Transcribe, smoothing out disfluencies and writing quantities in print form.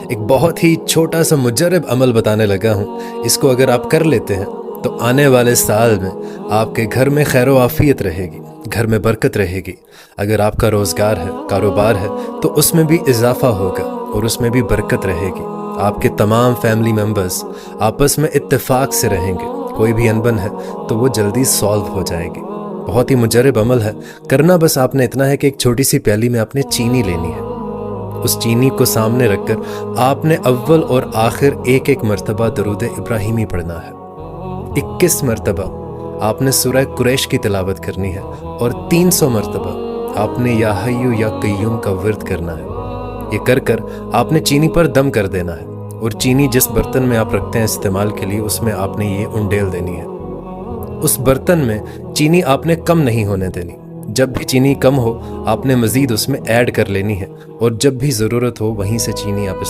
ایک بہت ہی چھوٹا سا مجرب عمل بتانے لگا ہوں، اس کو اگر آپ کر لیتے ہیں تو آنے والے سال میں آپ کے گھر میں خیر و عافیت رہے گی، گھر میں برکت رہے گی۔ اگر آپ کا روزگار ہے، کاروبار ہے، تو اس میں بھی اضافہ ہوگا اور اس میں بھی برکت رہے گی۔ آپ کے تمام فیملی ممبرز آپس میں اتفاق سے رہیں گے، کوئی بھی انبن ہے تو وہ جلدی سالو ہو جائے گی۔ بہت ہی مجرب عمل ہے، کرنا بس آپ نے اتنا ہے کہ ایک چھوٹی سی پیالی میں آپ نے چینی لینی ہے۔ اس چینی کو سامنے رکھ کر آپ نے اول اور آخر ایک ایک مرتبہ درود ابراہیمی پڑھنا ہے۔ 21 مرتبہ آپ نے سورہ قریش کی تلاوت کرنی ہے اور 300 مرتبہ آپ نے یا حیو یا قیوم کا ورد کرنا ہے۔ یہ کر کر آپ نے چینی پر دم کر دینا ہے، اور چینی جس برتن میں آپ رکھتے ہیں استعمال کے لیے، اس میں آپ نے یہ انڈیل دینی ہے۔ اس برتن میں چینی آپ نے کم نہیں ہونے دینی۔ جب بھی چینی کم ہو آپ نے مزید اس میں ایڈ کر لینی ہے، اور جب بھی ضرورت ہو وہیں سے چینی آپ